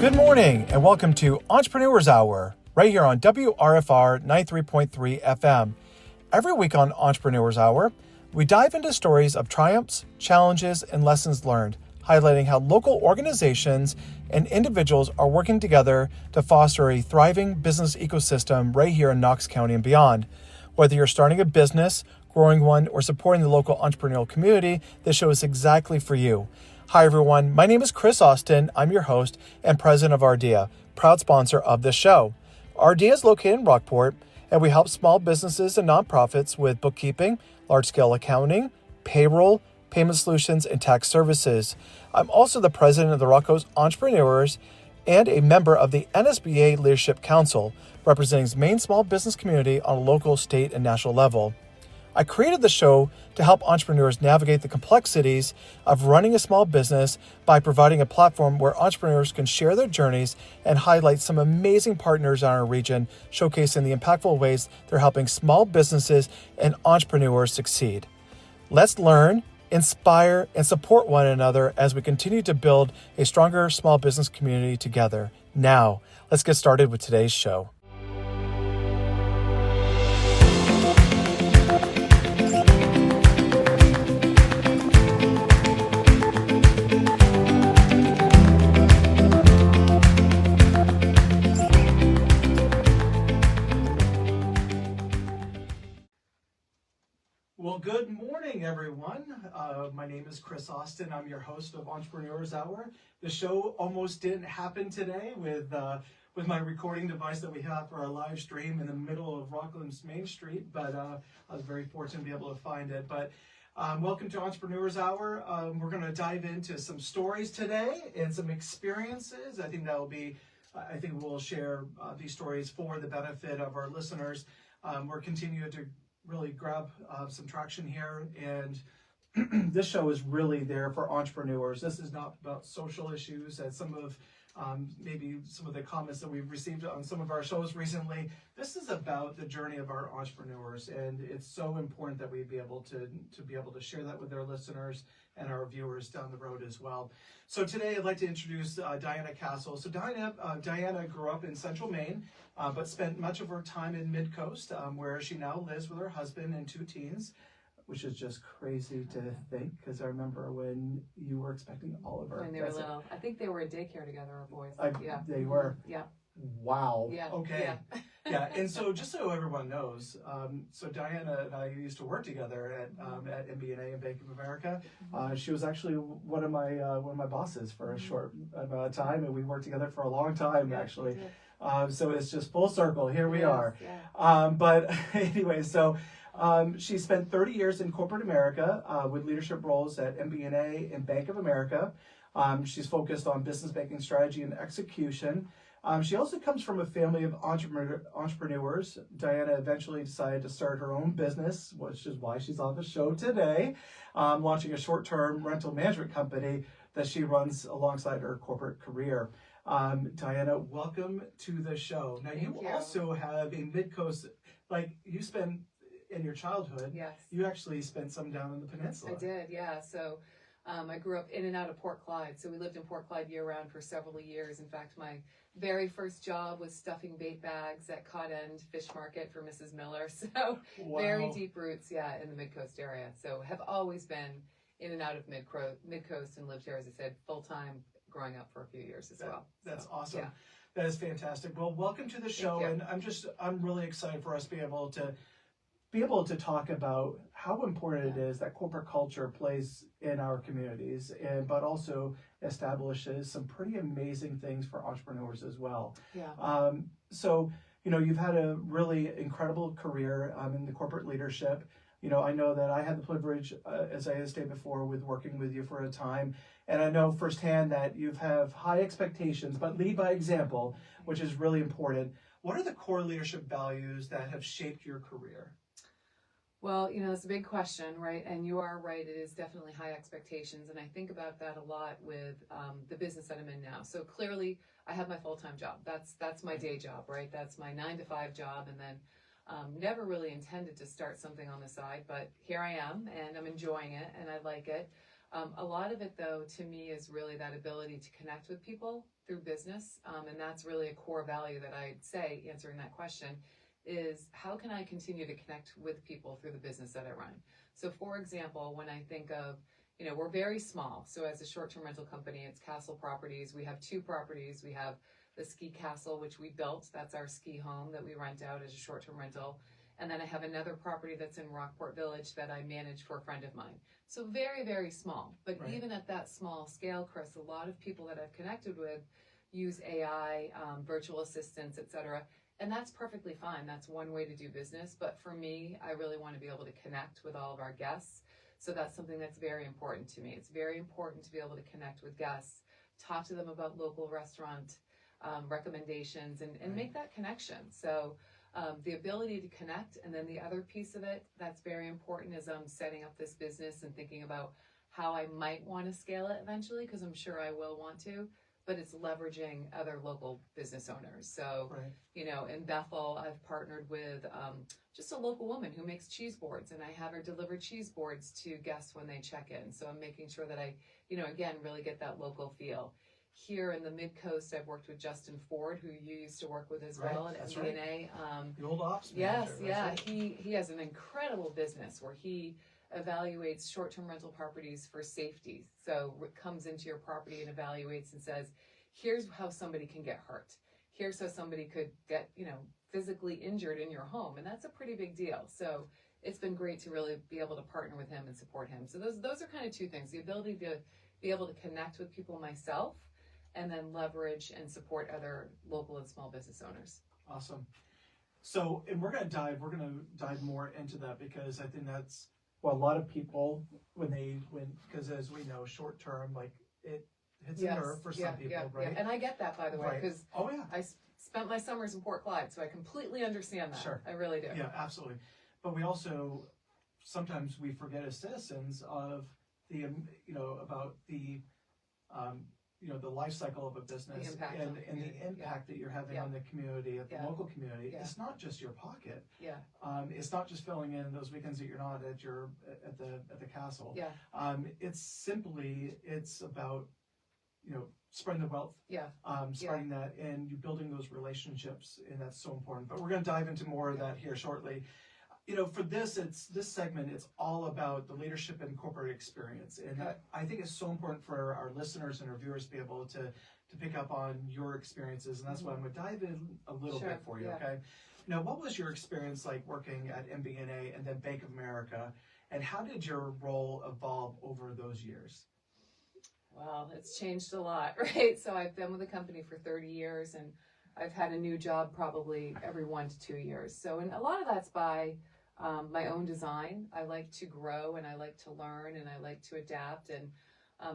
Good morning and welcome to Entrepreneurs Hour, right here on WRFR 93.3 FM. Every week on Entrepreneurs Hour, we dive into stories of triumphs, challenges, and lessons learned, highlighting how local organizations and individuals are working together to foster a thriving business ecosystem right here in Knox County and beyond. Whether you're starting a business, growing one, or supporting the local entrepreneurial community, this show is exactly for you. Hi, everyone. My name is Chris Austin. I'm your host and president of Ardea, proud sponsor of this show. Ardea is located in Rockport, and we help small businesses and nonprofits with bookkeeping, large-scale accounting, payroll, payment solutions, and tax services. I'm also the president of the Rock Coast Entrepreneurs and a member of the NSBA Leadership Council, representing Maine small business community on a local, state, and national level. I created the show to help entrepreneurs navigate the complexities of running a small business by providing a platform where entrepreneurs can share their journeys and highlight some amazing partners in our region, showcasing the impactful ways they're helping small businesses and entrepreneurs succeed. Let's learn, inspire, and support one another as we continue to build a stronger small business community together. Now, let's get started with today's show. Well, good morning, everyone. My name is Chris Austin. I'm your host of Entrepreneurs Hour. The show almost didn't happen today with my recording device that we have for our live stream in the middle of Rockland's Main Street, but I was very fortunate to be able to find it. But welcome to Entrepreneurs Hour. We're going to dive into some stories today and some experiences. I think we'll share these stories for the benefit of our listeners. We're continuing to really grab some traction here, and this show is really there for entrepreneurs. This is not about social issues, as some of maybe some of the comments that we've received on some of our shows recently. This is about the journey of our entrepreneurs, and it's so important that we be able to share that with our listeners and our viewers down the road as well. So today I'd like to introduce Diana Castle. So Diana grew up in central Maine, but spent much of her time in Midcoast, where she now lives with her husband and two teens, which is just crazy to think, because I remember when you were expecting Oliver. When they were little. I think they were at daycare together, our boys. Yeah. They were? Yeah. Wow. Yeah. Okay. Yeah. Yeah. And so just so everyone knows, so Diana and I used to work together at MBNA and Bank of America. She was actually one of my bosses for a short amount of time, and we worked together for a long time, actually. So it's just full circle. Here we are. Yeah. But anyway, so she spent 30 years in corporate America with leadership roles at MBNA and Bank of America. She's focused on business banking strategy and execution. She also comes from a family of entrepreneurs. Diana eventually decided to start her own business, which is why she's on the show today, launching a short-term rental management company that she runs alongside her corporate career. Diana, welcome to the show. Now, you also have a Midcoast, like you spent in your childhood. Yes. You actually spent some down in the peninsula. I did, yeah. So I grew up in and out of Port Clyde. So we lived in Port Clyde year-round for several years. In fact, my very first job was stuffing bait bags at Cod End Fish Market for Mrs. Miller. So Very deep roots, in the Midcoast area. So have always been in and out of Midcoast and lived here, as I said, full-time growing up for a few years as well. That's awesome. Yeah. That is fantastic. Well, welcome to the show. And I'm really excited for us to be able to talk about how important it is that corporate culture plays in our communities, but also establishes some pretty amazing things for entrepreneurs as well. Yeah. So, you've had a really incredible career in the corporate leadership. I know that I had the privilege, as I stated before, with working with you for a time, and I know firsthand that you have high expectations, but lead by example, which is really important. What are the core leadership values that have shaped your career? Well, it's a big question, right? And you are right. It is definitely high expectations. And I think about that a lot with the business that I'm in now. So clearly, I have my full-time job. That's my day job, right? That's my 9-to-5 job. And then never really intended to start something on the side. But here I am, and I'm enjoying it, and I like it. A lot of it, though, to me, is really that ability to connect with people through business. And that's really a core value that I'd say, answering that question, is how can I continue to connect with people through the business that I run? So, for example, when I think of, we're very small. So as a short-term rental company, it's Castle Properties. We have 2 properties. We have the Ski Castle, which we built. That's our ski home that we rent out as a short-term rental. And then I have another property that's in Rockport Village that I manage for a friend of mine. So very, very small. But Right. even at that small scale, Chris, a lot of people that I've connected with use AI, virtual assistants, et cetera. And that's perfectly fine. That's one way to do business. But for me, I really want to be able to connect with all of our guests. So that's something that's very important to me. It's very important to be able to connect with guests, talk to them about local restaurant recommendations, and Right. make that connection. So the ability to connect, and then the other piece of it that's very important is setting up this business and thinking about how I might want to scale it eventually, because I'm sure I will want to, but it's leveraging other local business owners. So, Right. In Bethel, I've partnered with just a local woman who makes cheese boards, and I have her deliver cheese boards to guests when they check in. So I'm making sure that I, again, really get that local feel. Here in the Midcoast, I've worked with Justin Ford, who you used to work with as Right, well at that's MBNA. The old ops Yes, manager. yeah. That's right. He has an incredible business where he evaluates short-term rental properties for safety. So it comes into your property and evaluates and says, here's how somebody can get hurt. Here's how somebody could get, physically injured in your home. And that's a pretty big deal. So it's been great to really be able to partner with him and support him. So those are kind of 2 things: the ability to be able to connect with people myself, and then leverage and support other local and small business owners. Awesome. So, and we're going to dive more into that, because I think that's what a lot of people, because as we know, short term, like it hits a nerve for some people, right? Yeah. And I get that, by the way, Right. because Oh yeah. I spent my summers in Port Clyde, so I completely understand that. Sure. I really do. Yeah, absolutely. But we also, sometimes we forget as citizens of the, about the, the life cycle of a business, The impact and on the the community. impact that you're having Yeah. on the community, at the Yeah. local community. Yeah. It's not just your pocket. Yeah. It's not just filling in those weekends that you're not at the castle. Yeah. It's about, spreading the wealth, Yeah. spreading that, and you building those relationships, and that's so important. But we're going to dive into more of that here shortly. For this segment, it's all about the leadership and corporate experience, and Okay. I think it's so important for our listeners and our viewers to be able to pick up on your experiences, and that's why I'm going to dive in a little Sure, bit for you. yeah. Okay. Now, what was your experience like working at MBNA and then Bank of America, and how did your role evolve over those years? Well, it's changed a lot, right? So I've been with the company for 30 years, and I've had a new job probably every 1 to 2 years. So, and a lot of that's by my own design. I like to grow, and I like to learn, and I like to adapt. And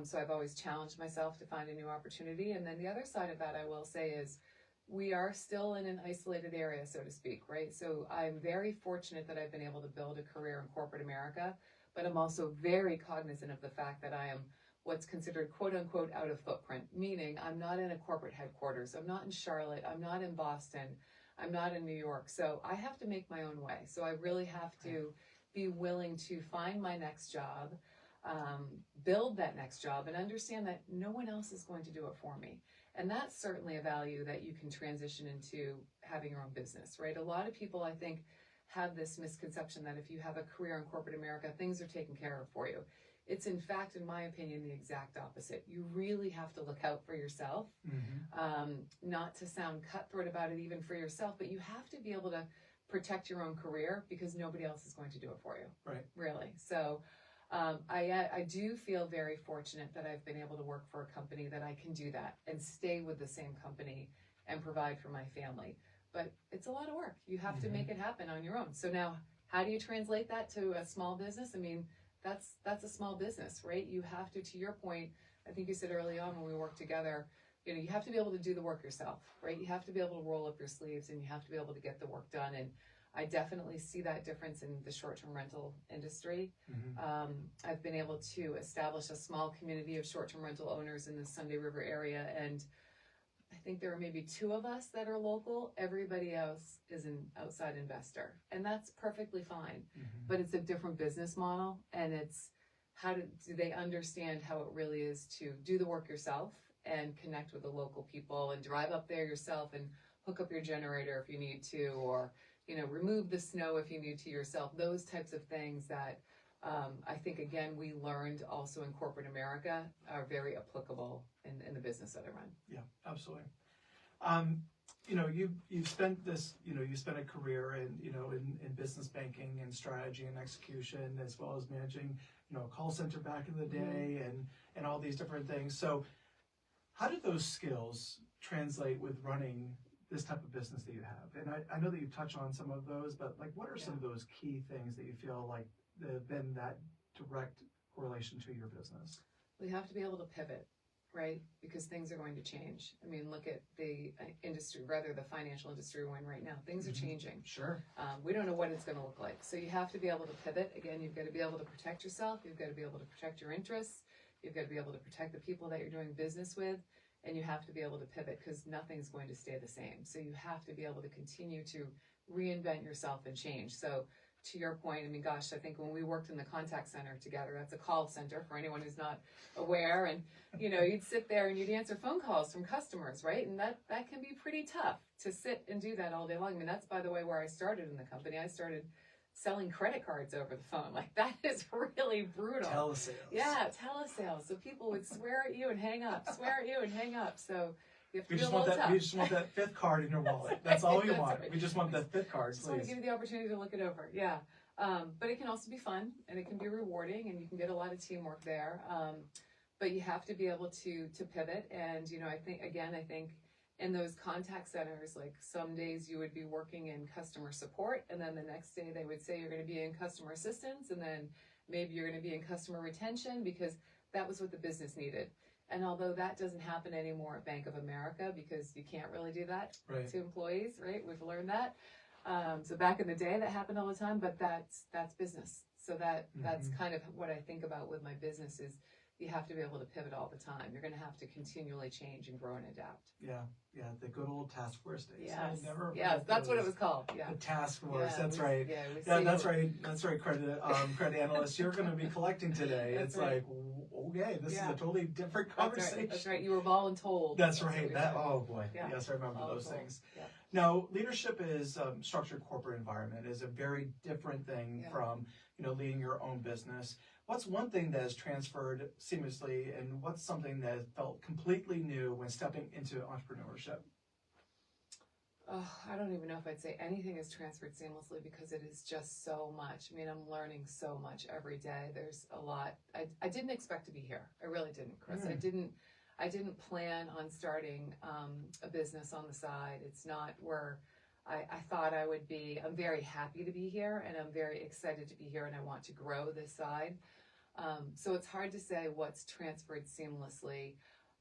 so I've always challenged myself to find a new opportunity. And then the other side of that, I will say, is we are still in an isolated area, so to speak, right? So I'm very fortunate that I've been able to build a career in corporate America, but I'm also very cognizant of the fact that I am what's considered quote unquote out of footprint, meaning I'm not in a corporate headquarters. I'm not in Charlotte. I'm not in Boston. I'm not in New York. So I have to make my own way. So I really have to be willing to find my next job, build that next job, and understand that no one else is going to do it for me. And that's certainly a value that you can transition into having your own business, right? A lot of people, I think, have this misconception that if you have a career in corporate America, things are taken care of for you. It's, in fact, in my opinion, the exact opposite. You really have to look out for yourself, not to sound cutthroat about it even for yourself, but you have to be able to protect your own career because nobody else is going to do it for you. Right. Really. So I do feel very fortunate that I've been able to work for a company that I can do that and stay with the same company and provide for my family. But it's a lot of work. You have to make it happen on your own. So now, how do you translate that to a small business? I mean, that's a small business, right? You have to your point, I think you said early on when we worked together, you have to be able to do the work yourself, right? You have to be able to roll up your sleeves and you have to be able to get the work done. And I definitely see that difference in the short-term rental industry. I've been able to establish a small community of short-term rental owners in the Sunday River area, and I think there are maybe 2 of us that are local. Everybody else is an outside investor, and that's perfectly fine. But it's a different business model, and it's do they understand how it really is to do the work yourself and connect with the local people and drive up there yourself and hook up your generator if you need to, or remove the snow if you need to yourself. Those types of things that I think, again, we learned also in corporate America are very applicable in the business that I run. Yeah, absolutely. You've spent you spent a career in business banking and strategy and execution, as well as managing, a call center back in the day, and all these different things. So how did those skills translate with running this type of business that you have? And I know that you touch on some of those, but what are some of those key things that you feel like have been that direct correlation to your business? We have to be able to pivot, right? Because things are going to change. I mean, look at the industry, rather the financial industry we're in right now. Things are changing. Sure. We don't know what it's going to look like. So you have to be able to pivot. Again, you've got to be able to protect yourself. You've got to be able to protect your interests. You've got to be able to protect the people that you're doing business with. And you have to be able to pivot because nothing's going to stay the same. So you have to be able to continue to reinvent yourself and change. So to your point, I mean, gosh, I think when we worked in the contact center together, that's a call center for anyone who's not aware. And, you'd sit there and you'd answer phone calls from customers, right? And that can be pretty tough to sit and do that all day long. I mean, that's, by the way, where I started in the company. I started selling credit cards over the phone. Like, that is really brutal. Telesales. Yeah, telesales. So people would swear at you and hang up, swear at you and hang up. So you have to We be just a want little that. tough. We just want that fifth card in your wallet. That's all we That's want. right. We just want that fifth card, Just want to please. give you the opportunity to look it over. Yeah. But it can also be fun and it can be rewarding and you can get a lot of teamwork there. But you have to be able to pivot. And, I think in those contact centers, like some days you would be working in customer support and then the next day they would say you're going to be in customer assistance and then maybe you're going to be in customer retention because that was what the business needed. And although that doesn't happen anymore at Bank of America because you can't really do that to employees, right? We've learned that. So back in the day that happened all the time, but that's business. So that's kind of what I think about with my business is you have to be able to pivot all the time. You're going to have to continually change and grow and adapt. Yeah, the good old task force days. Yes, that's what it was called. Yeah, the task force. Yeah, that's right. Yeah, that's right. That's right. Credit analyst, you're going to be collecting today. It's right. like, okay, this is a totally different conversation. That's right. You were voluntold. That's right. Oh boy. Yeah. Yes, I remember those things. Yeah. Now, leadership is structured corporate environment is a very different thing from leading your own business. What's one thing that has transferred seamlessly, and what's something that felt completely new when stepping into entrepreneurship? I don't even know if I'd say anything is transferred seamlessly because it is just so much. I mean, I'm learning so much every day. There's a lot. I didn't expect to be here. I really didn't, Chris. I didn't plan on starting a business on the side. It's not where I thought I would be. I'm very happy to be here, and I'm very excited to be here, and I want to grow this side. So it's hard to say what's transferred seamlessly.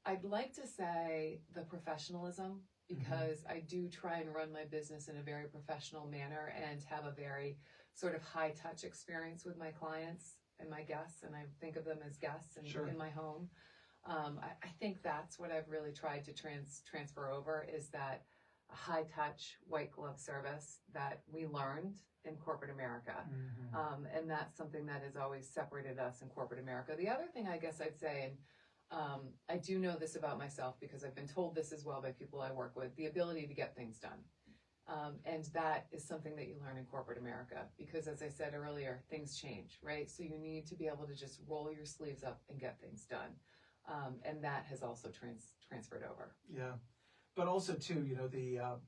I'd like to say the professionalism, because I do try and run my business in a very professional manner and have a very sort of high touch experience with my clients and my guests, and I think of them as guests in my home. I think that's what I've really tried to transfer over is that high touch, white glove service that we learned in corporate America. And that's something that has always separated us in corporate America. The other thing I guess I'd say, and I do know this about myself because I've been told this as well by people I work with, the ability to get things done. And that is something that you learn in corporate America because, as I said earlier, things change, right? So you need to be able to just roll your sleeves up and get things done. And that has also transferred over. Yeah. But also, too, the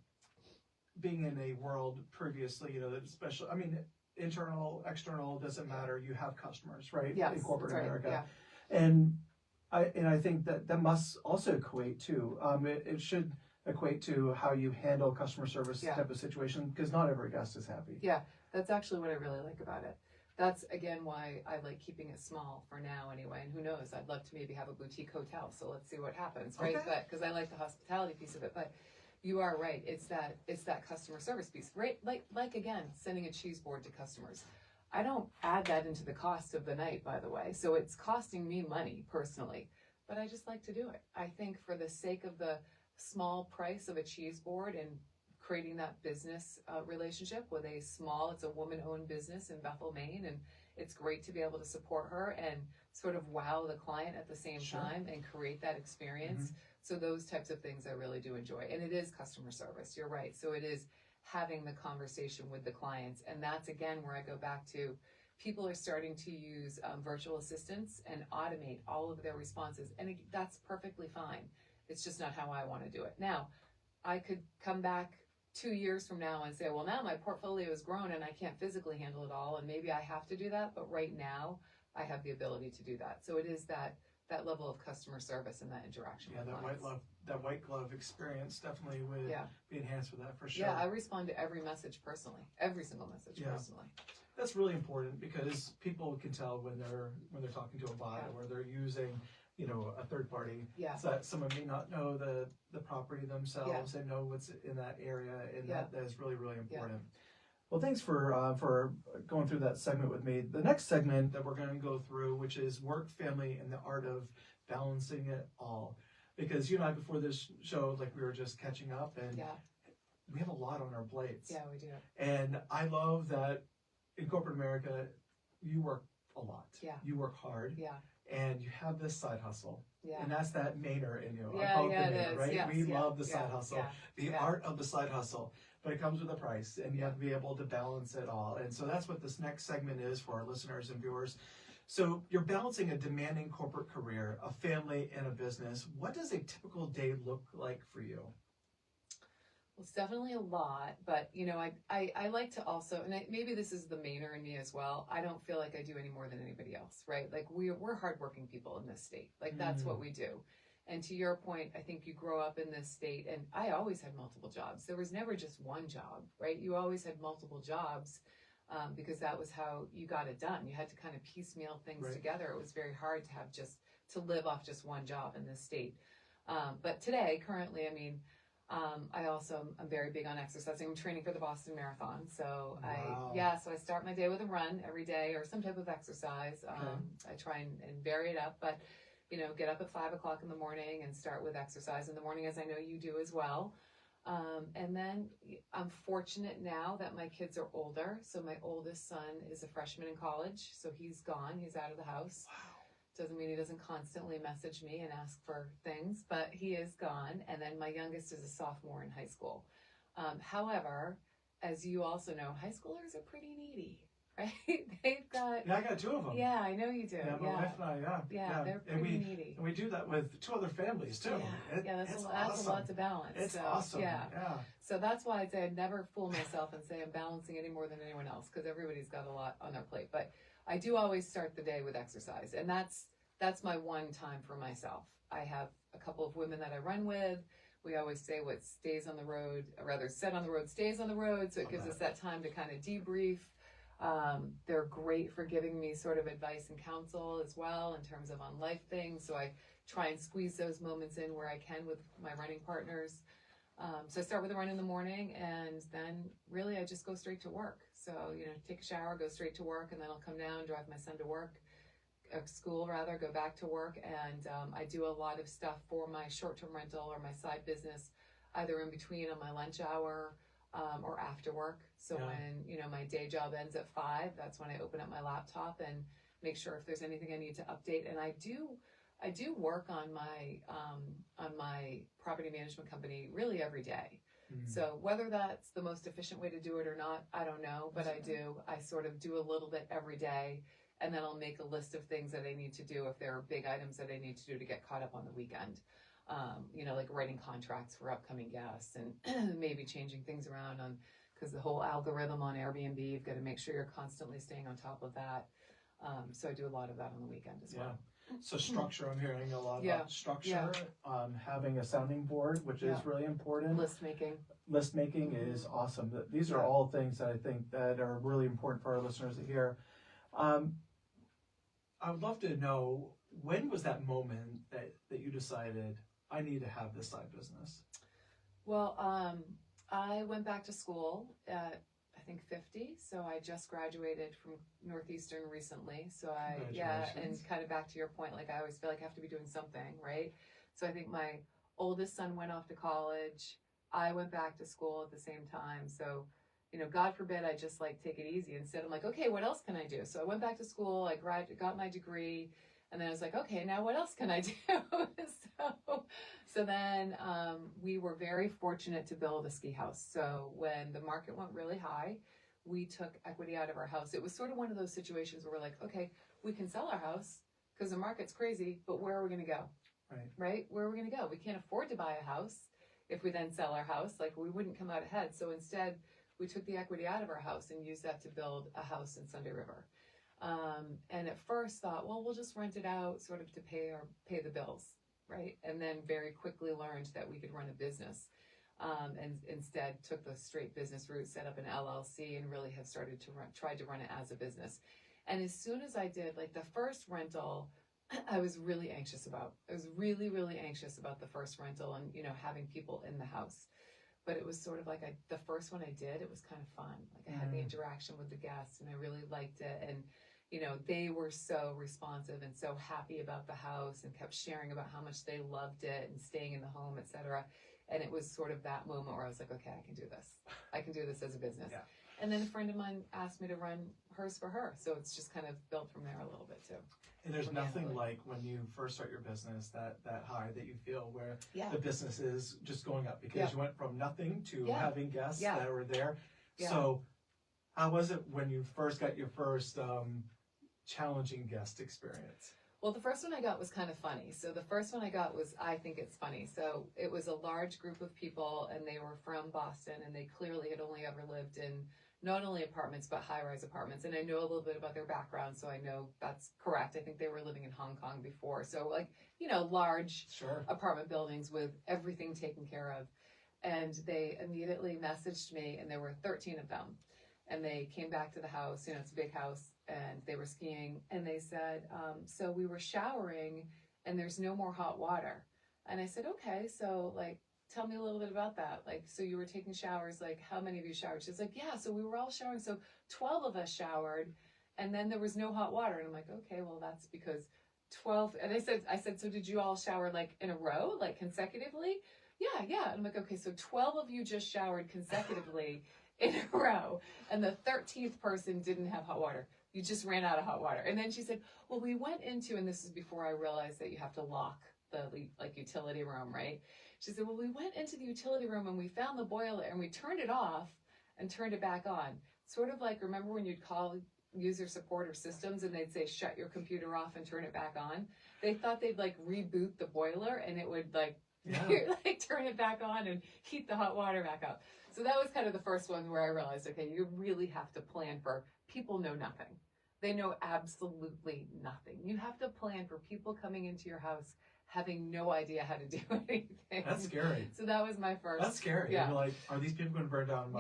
being in a world previously, especially, I mean, internal, external, doesn't matter. You have customers, right? Yes, in corporate America. Yeah. And I think that must also equate to, it should equate to how you handle customer service type of situation, because not every guest is happy. Yeah, that's actually what I really like about it. That's, again, why I like keeping it small for now anyway. And who knows, I'd love to maybe have a boutique hotel. So let's see what happens, right? But because I like the hospitality piece of it. But you are right. It's that customer service piece, right? Like again, sending a cheese board to customers. I don't add that into the cost of the night, by the way. So it's costing me money personally, but I just like to do it. I think for the sake of the small price of a cheese board and creating that business relationship with it's a woman-owned business in Bethel, Maine, and it's great to be able to support her and sort of wow the client at the same time and create that experience. So those types of things I really do enjoy. And it is customer service, you're right. So it is having the conversation with the clients. And that's, again, where I go back to people are starting to use virtual assistants and automate all of their responses. And that's perfectly fine. It's just not how I want to do it. Now, I could come back 2 years from now and say, well, now my portfolio has grown and I can't physically handle it all. And maybe I have to do that. But right now, I have the ability to do that. So it is that level of customer service and that interaction with clients. That white glove experience definitely would be enhanced with that for sure. Yeah, I respond to every message personally, every single message personally. That's really important because people can tell when they're talking to a bot or they're using, a third party. Yeah. So that someone may not know the property themselves and know what's in that area, and that is really, really important. Yeah. Well, thanks for going through that segment with me. The next segment that we're going to go through, which is work, family, and the art of balancing it all. Because you and I, before this show, we were just catching up, and we have a lot on our plates. Yeah, we do. And I love that in corporate America, you work a lot. Yeah. You work hard. Yeah. And you have this side hustle. Yeah. And that's that Mainer in you. I call it the Mainer, right? Yes, we love the side hustle. Yeah. The art of the side hustle. But it comes with a price, and you have to be able to balance it all. And so that's what this next segment is for our listeners and viewers. So you're balancing a demanding corporate career, a family, and a business. What does a typical day look like for you? Well, it's definitely a lot, but I like to also, and maybe this is the Mainer in me as well. I don't feel like I do any more than anybody else, right? We're hardworking people in this state. That's what we do. And to your point, I think you grow up in this state, and I always had multiple jobs. There was never just one job, right? You always had multiple jobs because that was how you got it done. You had to kind of piecemeal things together. It was very hard to live off just one job in this state. But today, currently, I'm very big on exercising. I'm training for the Boston Marathon. So so I start my day with a run every day or some type of exercise. I try and vary it up, but get up at 5 o'clock in the morning and start with exercise in the morning, as I know you do as well. And then I'm fortunate now that my kids are older. So my oldest son is a freshman in college. So he's gone. He's out of the house. Wow. Doesn't mean he doesn't constantly message me and ask for things, but he is gone. And then my youngest is a sophomore in high school. However, as you also know, high schoolers are pretty needy. Right? They've got... Yeah, I got 2 of them. Yeah, I know you do. Yeah, my wife and I, Yeah, they're pretty needy. And we do that with 2 other families, too. That's a lot to balance. It's awesome. Yeah. So that's why I'd say I'd never fool myself and say I'm balancing any more than anyone else, because everybody's got a lot on their plate. But I do always start the day with exercise, and that's my one time for myself. I have a couple of women that I run with. We always say what stays on the road, or rather said on the road stays on the road, so it gives us that time to kind of debrief. They're great for giving me sort of advice and counsel as well in terms of on life things. So I try and squeeze those moments in where I can with my running partners. So I start with a run in the morning, and then really I just go straight to work. So, take a shower, go straight to work, and then I'll come down, drive my son to work, school rather, go back to work. And I do a lot of stuff for my short-term rental or my side business, either in between on my lunch hour, or after work. So when, my day job ends at 5, that's when I open up my laptop and make sure if there's anything I need to update. And I do work on my property management company really every day. Mm-hmm. So whether that's the most efficient way to do it or not, I don't know, but I do. I sort of do a little bit every day, and then I'll make a list of things that I need to do if there are big items that I need to do to get caught up on the weekend. Like writing contracts for upcoming guests and maybe changing things around because the whole algorithm on Airbnb, you've got to make sure you're constantly staying on top of that. So I do a lot of that on the weekend as well. So structure, I'm hearing a lot about structure, having a sounding board, which is really important. List making. List making is awesome. These are all things that I think that are really important for our listeners to hear. I would love to know, when was that moment that you decided, I need to have this side business? Well, I went back to school at, I think, 50. So I just graduated from Northeastern recently. So and kind of back to your point, I always feel like I have to be doing something, right? So I think my oldest son went off to college. I went back to school at the same time. So, God forbid I just like take it easy. Instead, I'm like, okay, what else can I do? So I went back to school, I got my degree, and then I was like, okay, now what else can I do? so then we were very fortunate to build a ski house. So when the market went really high, we took equity out of our house. It was sort of one of those situations where we're like, okay, we can sell our house because the market's crazy, but where are we going to go? Right? Where are we going to go? We can't afford to buy a house if we then sell our house. Like, we wouldn't come out ahead. So instead, we took the equity out of our house and used that to build a house in Sunday River. And at first thought, well, we'll just rent it out sort of to pay the bills, right? And then very quickly learned that we could run a business. And instead took the straight business route, set up an LLC, and really have tried to run it as a business. And as soon as I did, like, the first rental, I was really anxious about. I was really, really anxious about the first rental and, having people in the house. But it was sort of like the first one I did, it was kind of fun. Like, I had the interaction with the guests and I really liked it. And, they were so responsive and so happy about the house and kept sharing about how much they loved it and staying in the home, etc. And it was sort of that moment where I was like, okay, I can do this. I can do this as a business. Yeah. And then a friend of mine asked me to run hers for her. So it's just kind of built from there a little bit too. And there's nothing like when you first start your business, that high that you feel where the business is just going up because you went from nothing to having guests that were there. Yeah. So how was it when you first got your first challenging guest experience? Well, the first one I got was kind of funny. So the first one I got was, I think it's funny. So it was a large group of people and they were from Boston and they clearly had only ever lived in not only apartments, but high-rise apartments. And I know a little bit about their background, so I know that's correct. I think they were living in Hong Kong before. So, like, large apartment buildings with everything taken care of. And they immediately messaged me, and there were 13 of them. And they came back to the house, it's a big house, and they were skiing. And they said, so we were showering, and there's no more hot water. And I said, okay, so, like, tell me a little bit about that. Like, so you were taking showers, like, how many of you showered? She's like, yeah, so we were all showering. So 12 of us showered and then there was no hot water. And I'm like, okay, well, that's because 12. And I said, so did you all shower like in a row, like consecutively? Yeah. And I'm like, okay, so 12 of you just showered consecutively in a row. And the 13th person didn't have hot water. You just ran out of hot water. And then she said, well, we went into, and this is before I realized that you have to lock the like utility room, right? She said, well, we went into the utility room and we found the boiler and we turned it off and turned it back on. Sort of like, remember when you'd call user support or systems and they'd say, shut your computer off and turn it back on? They thought they'd like reboot the boiler and it would like turn it back on and heat the hot water back up. So that was kind of the first one where I realized, okay, you really have to plan for people know nothing. They know absolutely nothing. You have to plan for people coming into your house having no idea how to do anything. That's scary. So that was my first. That's scary. Yeah. You're like, are these people going to burn down my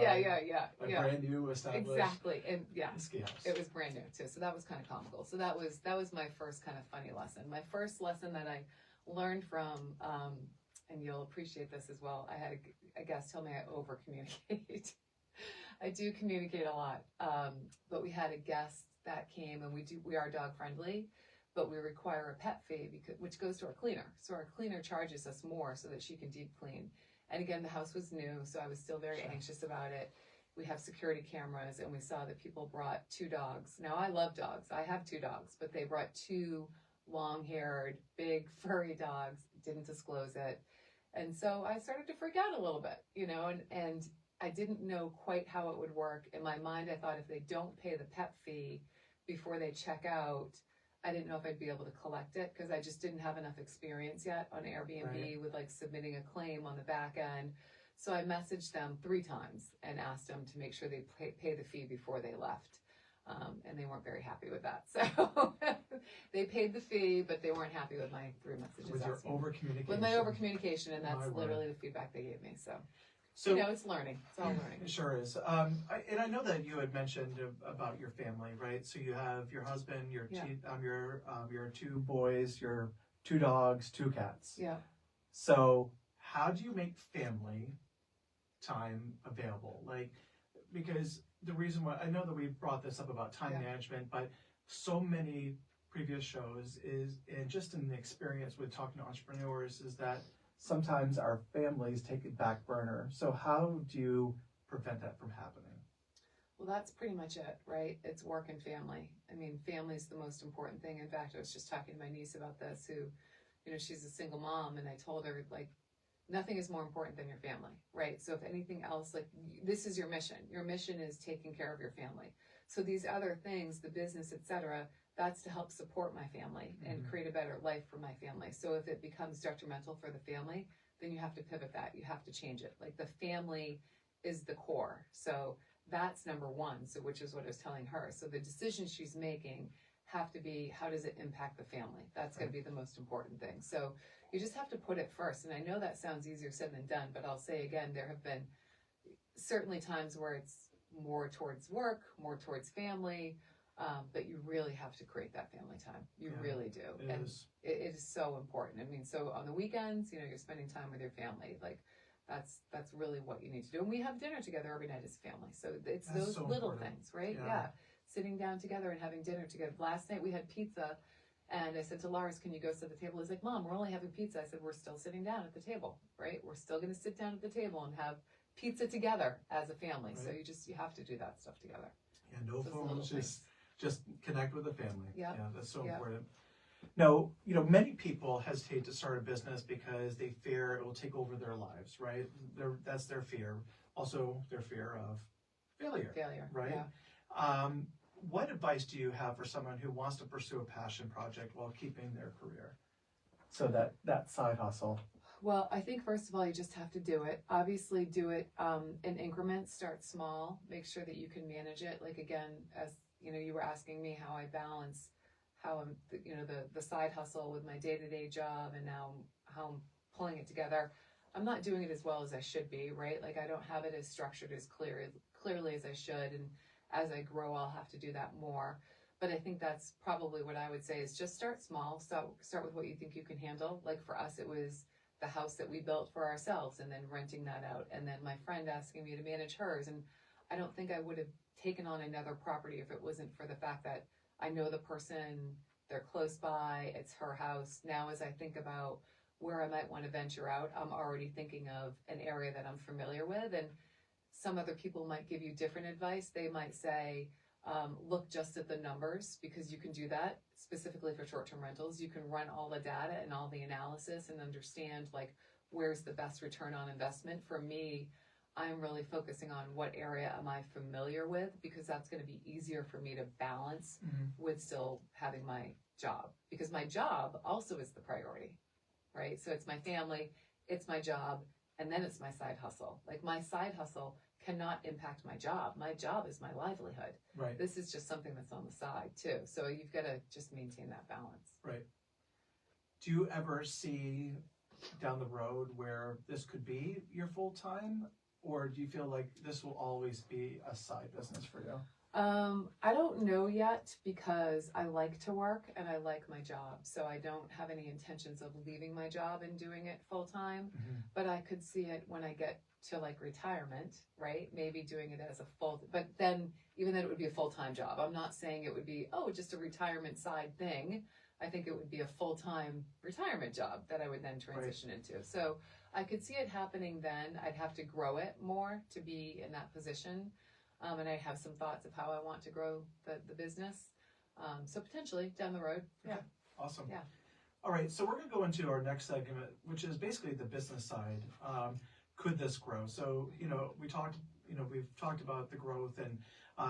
brand new established exactly. And ski house? It was brand new too. So that was kind of comical. So that was my first kind of funny lesson. My first lesson that I learned from, and you'll appreciate this as well. I had a guest tell me I over communicate. I do communicate a lot. But we had a guest that came, and we are dog friendly, but we require a pet fee which goes to our cleaner. So our cleaner charges us more so that she can deep clean. And again, the house was new, so I was still very anxious about it. We have security cameras, and we saw that people brought 2 dogs. Now, I love dogs. I have 2 dogs, but they brought 2 long-haired, big, furry dogs, didn't disclose it. And so I started to freak out a little bit, and I didn't know quite how it would work. In my mind, I thought if they don't pay the pet fee before they check out, I didn't know if I'd be able to collect it because I just didn't have enough experience yet on Airbnb with like submitting a claim on the back end. So I messaged them 3 times and asked them to make sure they pay the fee before they left. And they weren't very happy with that. So they paid the fee, but they weren't happy with my 3 messages. With your over-communication. With my over-communication, and that's literally the feedback they gave me. So it's learning. It's all learning. It sure is. And I know that you had mentioned about your family, right? So you have your husband, your 2 boys, your 2 dogs, 2 cats. Yeah. So how do you make family time available? Like, because the reason why I know that we brought this up about time management, but so many previous shows is, and just in the experience with talking to entrepreneurs, is that sometimes our families take a back burner. So how do you prevent that from happening? Well, that's pretty much it, right? It's work and family. I mean, family's the most important thing. In fact, I was just talking to my niece about this, who, she's a single mom, and I told her, like, nothing is more important than your family, right? So if anything else, like, this is your mission. Your mission is taking care of your family. So these other things, the business, etc., that's to help support my family and create a better life for my family. So if it becomes detrimental for the family, then you have to pivot that. You have to change it. Like, the family is the core. So that's number one. So which is what I was telling her. So the decisions she's making have to be, how does it impact the family? That's going to be the most important thing. So you just have to put it first. And I know that sounds easier said than done, but I'll say again, there have been certainly times where it's more towards work, more towards family, but you really have to create that family time. You really do. It is so important. I mean, so on the weekends, you're spending time with your family. Like, that's really what you need to do. And we have dinner together every night as a family. So it's that's those so little things, right? Yeah. Sitting down together and having dinner together. Last night we had pizza, and I said to Lars, can you go sit at the table? He's like, Mom, we're only having pizza. I said, we're still sitting down at the table, right? We're still going to sit down at the table and have pizza together as a family. Right. So you have to do that stuff together. Yeah, no phones, just connect with the family. Yep. Yeah, that's so important. Now, many people hesitate to start a business because they fear it will take over their lives, right? That's their fear. Also, their fear of failure. Right? Yeah. What advice do you have for someone who wants to pursue a passion project while keeping their career? So that side hustle. Well, I think first of all, you just have to do it. Obviously, do it in increments. Start small. Make sure that you can manage it. Like, again, as you were asking me how I balance how I'm, the side hustle with my day-to-day job, and now how I'm pulling it together. I'm not doing it as well as I should be, right? Like, I don't have it as structured as clearly as I should, and as I grow, I'll have to do that more. But I think that's probably what I would say is just start small. So start with what you think you can handle. Like, for us, it was the house that we built for ourselves and then renting that out. And then my friend asking me to manage hers. And I don't think I would have taken on another property if it wasn't for the fact that I know the person, they're close by, it's her house. Now, as I think about where I might want to venture out, I'm already thinking of an area that I'm familiar with. And some other people might give you different advice. They might say, look just at the numbers, because you can do that specifically for short-term rentals. You can run all the data and all the analysis and understand, like, where's the best return on investment. For me, I'm really focusing on what area am I familiar with, because that's going to be easier for me to balance with still having my job, because my job also is the priority, right? So it's my family, it's my job, and then it's my side hustle. Like, my side hustle cannot impact my job. My job is my livelihood. Right. This is just something that's on the side too. So you've got to just maintain that balance. Right. Do you ever see down the road where this could be your full time, or do you feel like this will always be a side business for you? I don't know yet, because I like to work and I like my job. So I don't have any intentions of leaving my job and doing it full time, but I could see it when I get to, like, retirement, right? Maybe doing it as a but then even then it would be a full-time job. I'm not saying it would be, just a retirement side thing. I think it would be a full-time retirement job that I would then transition into. So I could see it happening then. I'd have to grow it more to be in that position. And I have some thoughts of how I want to grow the business. So potentially down the road. Yeah. Okay. Awesome. Yeah. All right. So we're going to go into our next segment, which is basically the business side. Could this grow? So, we've talked about the growth, and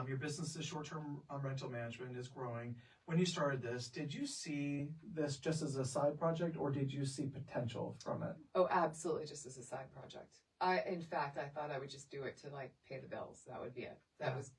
your business's short-term rental management is growing. When you started this, did you see this just as a side project, or did you see potential from it? Oh, absolutely. Just as a side project. In fact, I thought I would just do it to, like, pay the bills. That would be it. That was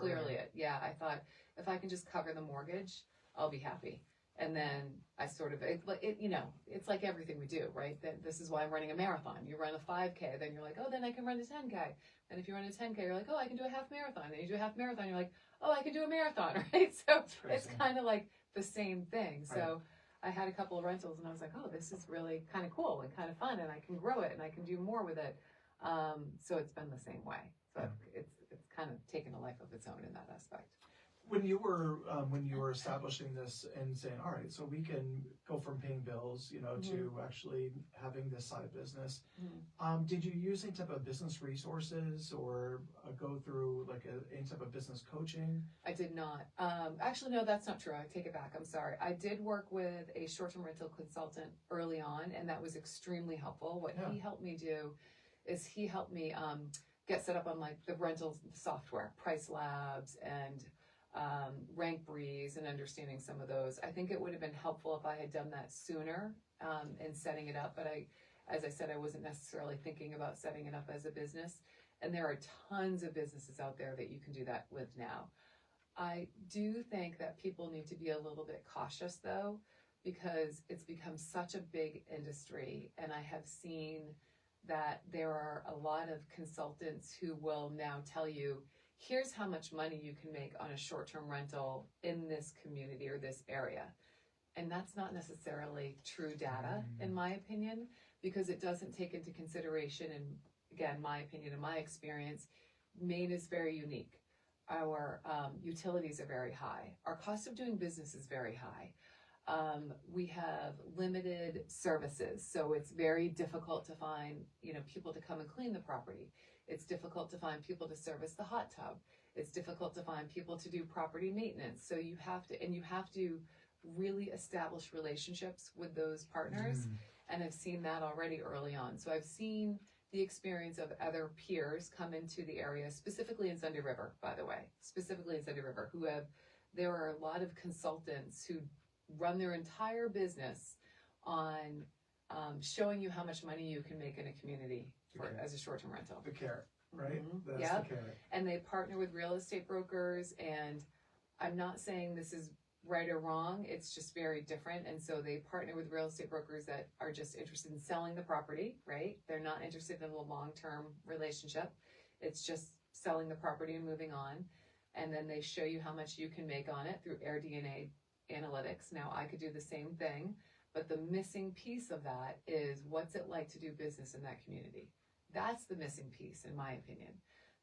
clearly it. Yeah. I thought if I can just cover the mortgage, I'll be happy. And then I sort of, it's like everything we do, right? This is why I'm running a marathon. You run a 5K, then you're like, then I can run a 10K. And if you run a 10K, you're like, I can do a half marathon. And you do a half marathon, you're like, I can do a marathon, right? So it's kind of like the same thing. Right. So I had a couple of rentals, and I was like, this is really kind of cool and kind of fun, and I can grow it and I can do more with it. So it's been the same way. So it's kind of taken a life of its own in that aspect. when you were establishing this and saying, all right, so we can go from paying bills, to actually having this side business, did you use any type of business resources or go through like any type of business coaching? I did not. Actually, no, that's not true. I take it back. I'm sorry. I did work with a short-term rental consultant early on, and that was extremely helpful. What he helped me do is he helped me get set up on like the rental software, Price Labs and Rank Breeze, and understanding some of those. I think it would have been helpful if I had done that sooner in setting it up. But as I said, I wasn't necessarily thinking about setting it up as a business. And there are tons of businesses out there that you can do that with now. I do think that people need to be a little bit cautious though, because it's become such a big industry. And I have seen that there are a lot of consultants who will now tell you, here's how much money you can make on a short-term rental in this community or this area. And that's not necessarily true data, in my opinion, because it doesn't take into consideration, and again, my opinion and my experience, Maine is very unique. Our utilities are very high. Our cost of doing business is very high. We have limited services, so it's very difficult to find, people to come and clean the property. It's difficult to find people to service the hot tub. It's difficult to find people to do property maintenance. So you have to really establish relationships with those partners. And I've seen that already early on. So I've seen the experience of other peers come into the area, specifically in Sunday River, by the way, there are a lot of consultants who run their entire business on showing you how much money you can make in a community as a short-term rental. The carrot, right? That's the carrot. And they partner with real estate brokers, and I'm not saying this is right or wrong, it's just very different. And so they partner with real estate brokers that are just interested in selling the property, right? They're not interested in a long-term relationship. It's just selling the property and moving on. And then they show you how much you can make on it through AirDNA analytics. Now, I could do the same thing, but the missing piece of that is, what's it like to do business in that community? That's the missing piece, in my opinion.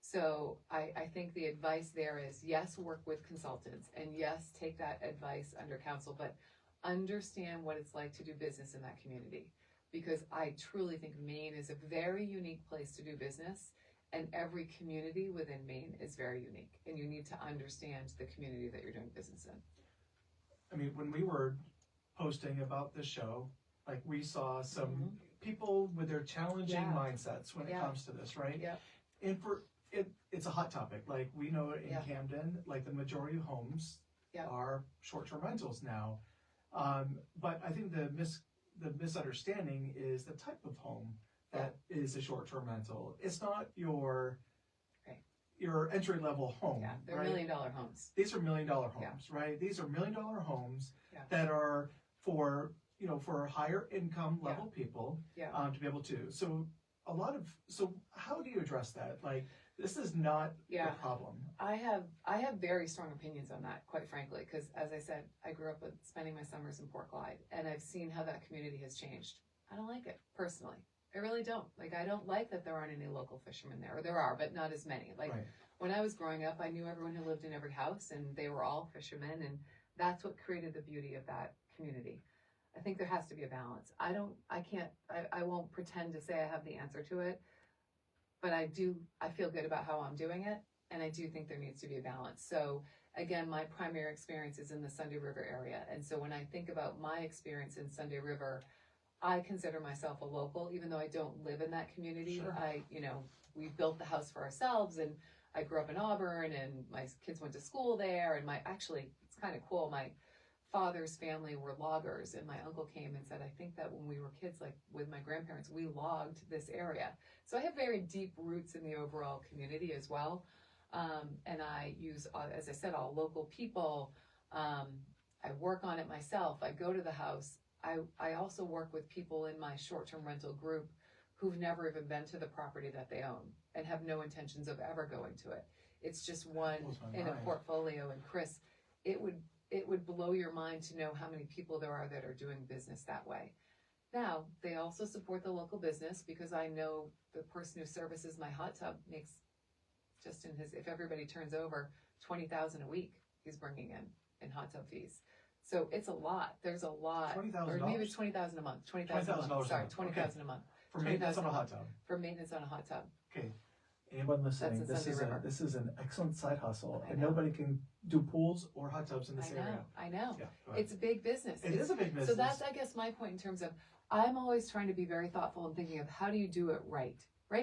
So I think the advice there is, yes, work with consultants, and yes, take that advice under counsel, but understand what it's like to do business in that community. Because I truly think Maine is a very unique place to do business, and every community within Maine is very unique, and you need to understand the community that you're doing business in. I mean, when we were posting about this show, like, we saw some people with their challenging mindsets when it comes to this, right? Yeah. And it's a hot topic. Like, we know in Camden, like, the majority of homes are short-term rentals now. But I think the misunderstanding is the type of home that is a short-term rental. It's not your entry-level home. Yeah, they're right? $1 million homes. These are $1 million homes, right? These are $1 million homes that are for higher income level people to be able to. So how do you address that? Like, this is not a problem. I have very strong opinions on that, quite frankly, because as I said, I grew up spending my summers in Port Clyde, and I've seen how that community has changed. I don't like it, personally. I really don't. Like, I don't like that there aren't any local fishermen there. Or there are, but not as many. Like, when I was growing up, I knew everyone who lived in every house, and they were all fishermen, and that's what created the beauty of that community. I think there has to be a balance. I won't pretend to say I have the answer to it, but I feel good about how I'm doing it, and I do think there needs to be a balance. So again, my primary experience is in the Sunday River area, and so when I think about my experience in Sunday River, I consider myself a local, even though I don't live in that community. Sure. We built the house for ourselves, and I grew up in Auburn, and my kids went to school there, and it's kind of cool, my father's family were loggers, and my uncle came and said, I think that when we were kids, like with my grandparents, we logged this area. So I have very deep roots in the overall community as well. And I use, as I said, all local people. I work on it myself. I go to the house. I also work with people in my short-term rental group who've never even been to the property that they own and have no intentions of ever going to it. It's just one in a portfolio. And Chris, it would blow your mind to know how many people there are that are doing business that way. Now, they also support the local business, because I know the person who services my hot tub makes, just if everybody turns over, $20,000 a week. he's bringing in hot tub fees. So it's a lot. There's a lot. $20,000? Or maybe it's $20,000 a month. $20,000 a month. Sorry, $20,000 a month. For maintenance on a hot tub. For maintenance on a hot tub. Okay. Anyone listening, That's in Sunday River. this is an excellent side hustle, I and know. nobody can do pools or hot tubs in this area. I know. Yeah, go ahead. It's a big business. It is a big business. So that's, I guess, my point in terms of, I'm always trying to be very thoughtful and thinking of how do you do it right?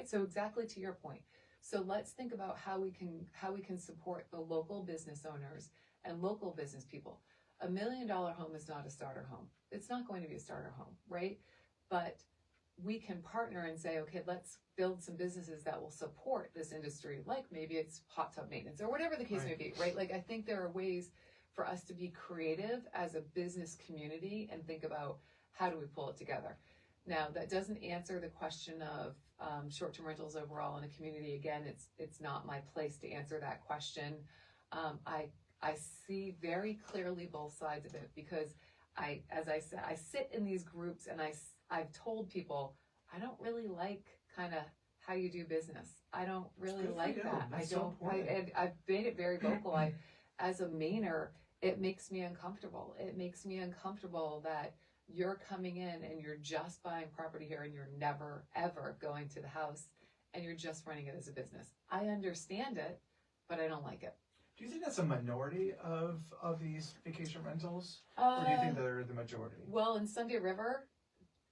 So exactly to your point. So let's think about how we can support the local business owners and local business people. $1 million home is not a starter home. It's not going to be a starter home, right? But we can partner and say, okay, let's build some businesses that will support this industry, like maybe it's hot tub maintenance or whatever the case may be, right? Like, I think there are ways for us to be creative as a business community and think about how do we pull it together. Now, that doesn't answer the question of short-term rentals overall in a community. Again, it's not my place to answer that question. I see very clearly both sides of it because as I said, I sit in these groups and I've told people, I don't really like kind of how you do business. I don't really like that. I've made it very vocal. As a Mainer, it makes me uncomfortable. It makes me uncomfortable that you're coming in and you're just buying property here and you're never, ever going to the house and you're just running it as a business. I understand it, but I don't like it. Do you think that's a minority of these vacation rentals? Or do you think they're the majority? Well, in Sunday River,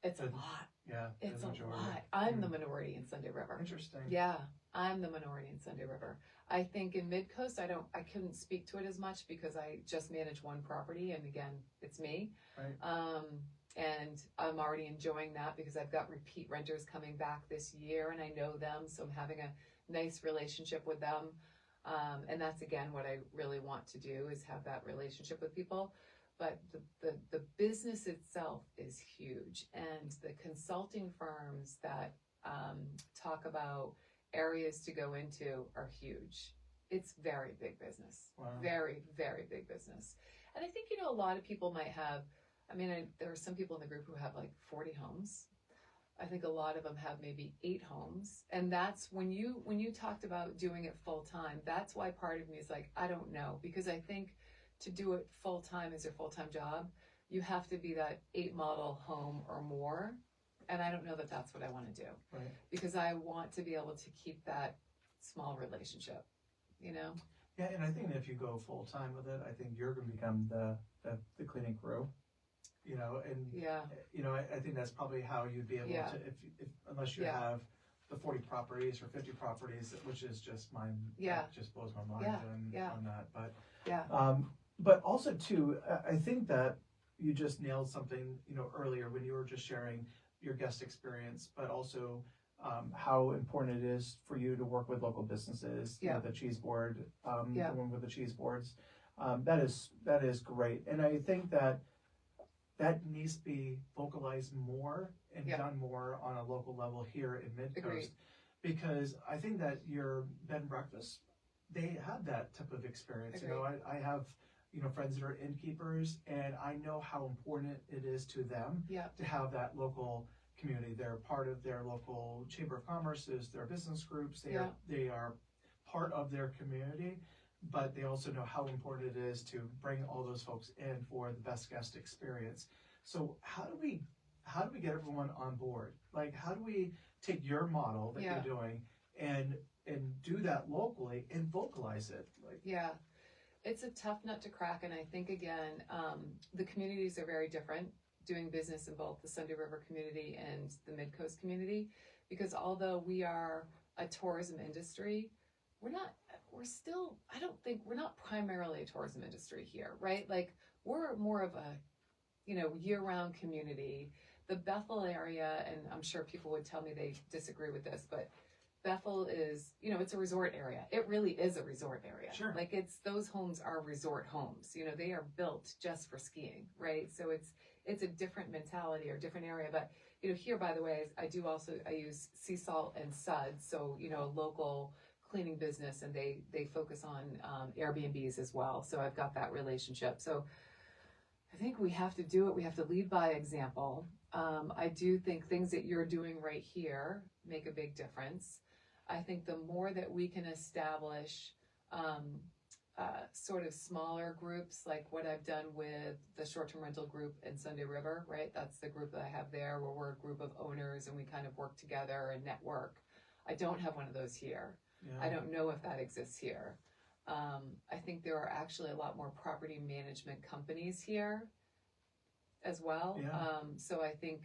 it's a lot. Yeah, it's a lot. I'm the minority in Sunday River. Interesting. Yeah, I'm the minority in Sunday River. I think in Midcoast, I couldn't speak to it as much because I just manage one property, and again, it's me. Right. And I'm already enjoying that because I've got repeat renters coming back this year, and I know them, so I'm having a nice relationship with them. And that's again what I really want to do is have that relationship with people. But the business itself is huge, and the consulting firms that talk about areas to go into are huge. It's very big business. Wow. Very, very big business. And I think, a lot of people might have, there are some people in the group who have like 40 homes. I think a lot of them have maybe 8 homes. And that's when you talked about doing it full time, that's why part of me is like, I don't know, because I think to do it full time as your full-time job, you have to be that 8 model home or more. And I don't know that that's what I want to do. Right. Because I want to be able to keep that small relationship, Yeah, and I think if you go full time with it, I think you're going to become the cleaning crew, and Yeah. I think that's probably how you'd be able to, if unless you have the 40 properties or 50 properties, which is just mine. Yeah. That just blows my mind on that. But Yeah. but also too, I think that you just nailed something, earlier when you were just sharing your guest experience, but also how important it is for you to work with local businesses. The cheese board, the one with the cheese boards. That is great, and I think that needs to be vocalized more and done more on a local level here in Midcoast. Agreed. Because I think that your bed and breakfast, they have that type of experience. Agreed. I have friends that are innkeepers, and I know how important it is to them to have that local community. They're part of their local chamber of commerces, their business groups. They are part of their community, but they also know how important it is to bring all those folks in for the best guest experience. So how do we get everyone on board? Like, how do we take your model that you're doing and do that locally and vocalize it? It's a tough nut to crack, and I think again, the communities are very different doing business in both the Sunday River community and the Midcoast community, because although we are a tourism industry, we're not primarily a tourism industry here, right? Like, we're more of a, year-round community. The Bethel area, and I'm sure people would tell me they disagree with this, but Bethel is, it's a resort area. It really is a resort area. Sure. Like, those homes are resort homes. They are built just for skiing, right? So it's a different mentality or different area. But, here, by the way, I use Sea Salt and Suds, so, a local cleaning business, and they focus on Airbnbs as well. So I've got that relationship. So I think we have to do it. We have to lead by example. I do think things that you're doing right here make a big difference. I think the more that we can establish sort of smaller groups, like what I've done with the short-term rental group in Sunday River, right? That's the group that I have there, where we're a group of owners and we kind of work together and network. I don't have one of those here. Yeah. I don't know if that exists here. I think there are actually a lot more property management companies here as well. Yeah. So I think,